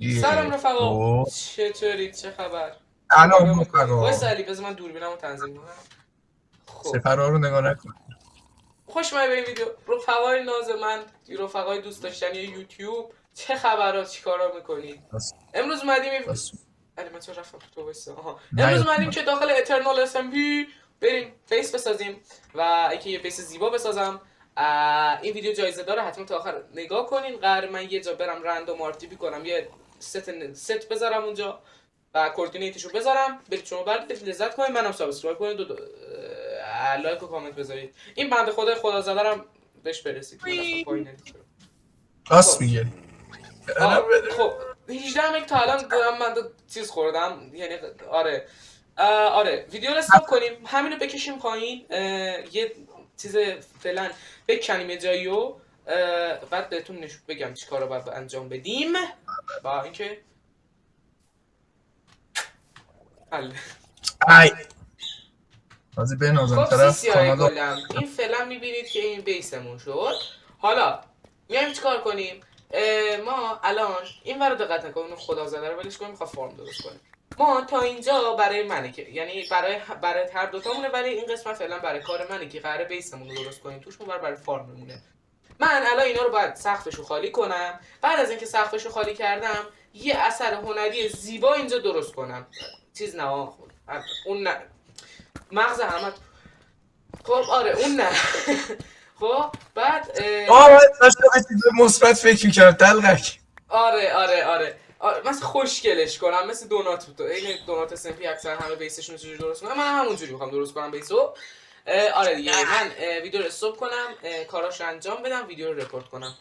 سلام یک رفقا، دو چطورید؟ چه خبر؟ الان چیکارا میکنید؟ وایسا مفقا علی، بذار من دوربینمو تنظیم کنم. خب سپرها رو نگاه نکن. خوش اومدید به این ویدیو. رفقای ناز من، رفقای دوست داشتنی یوتیوب، چه خبرات؟ چیکارا میکنید؟ بس امروز اومدیم بس علی من چه رفتم تو وایسا. امروز نیاد اومدیم اومد. که داخل اترنال اس ام پی بریم بیس بسازیم و اینکه یه بیس زیبا بسازم. این ویدیو جایزه داره، حتما تا آخر نگاه کنین. قرار من یه جا برم رندوم آرتیپی کنم، یه ست بذارم اونجا و کوردینیتشو بذارم. برید شما برید لذت کنید، منم سابسکرایب کنید و لایک و کامنت بذارید. این بنده خدا زدرم بهش برسید. من رفتم پایین چرا. راست خب میگه. الان آقا بده. خب 18 میل تا الان دارم من چیز خوردم، یعنی آره. آره ویدیو رو استاپ کنیم، همینو بکشیم پایین. یه چیز فعلا بکنیم یه جاییو، بعد بهتون نشون بگم چی کار رو باید انجام بدیم با اینکه حل. ای بازی به نازم خب طرف سیای کانادا. گلم، این فعلا میبینید که این بیسمون شد. حالا میایم چیکار کنیم؟ ما الان این ور دقت نکنیم، خدا زده رو ولش کنیم، میخواد فرم درست کنیم. ما تا اینجا برای منه که یعنی برای هر دوتامونه، ولی این قسمت فعلا برای کار منه که قراره بیسمون رو درست کنیم، توش برای فارممونه. من الان اینا رو باید سقفش رو خالی کنم. بعد از اینکه سقفش رو خالی کردم، یه اثر هنری زیبا اینجا درست کنم. چیز نه اون نه مغز همه. خب آره اون نه. خب بعد من داشتم به چیز مثبت فکر میکردم دلغک. آره مثل خوشگلش کنم، مثل دونات بود. این دونات سمپی اکثر همه بیسشون چجوری درست کنم، من همونجوری میخوام درست کنم بیسو. آره دیگه من ویدیو رو استاپ کنم، کاراشو انجام بدم، ویدیو رو رکورد کنم.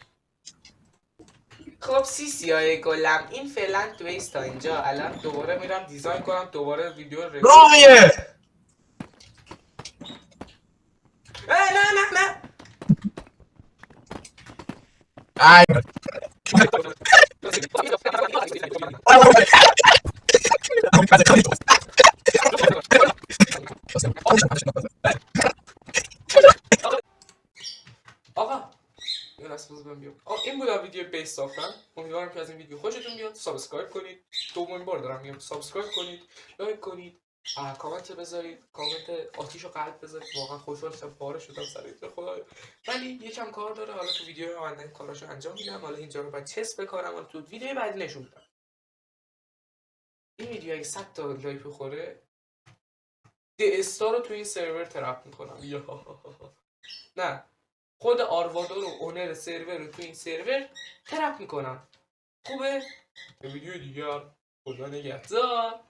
خب سیای گلم، این فعلا تو بیس تا اینجا. الان دوباره میرم دیزاین کنم، دوباره ویدیو رو رکورد کنم. رامیه نه ای آقا یه لحظه بذار بیام. این بود ویدیو بیس ساختن. امیدوارم که از این ویدیو خوشتون بیاد. سابسکرایب کنید، دومین بار دارم میگم سابسکرایب کنید، لایک کنید، کامنت بذارید، کامنت آتیش و قلب بذارید. واقعا خوشحال شدم، پاره شدم سر خدایا. ولی یکم کار داره، حالا تو ویدیو آینده کاراشو انجام میدم. حالا اینجا رو باید چس بکارم، حالا تو ویدیو بعدی نشون میدم. این ویدیو اگه 100 تا لایک بخوره، استار رو توی این سرور ترپ میکنم. نه، خود آروادو رو، اونر سرور رو تو این سرور ترپ میکنم. خوبه؟ به ویدیو دیگر خدا نگهدار.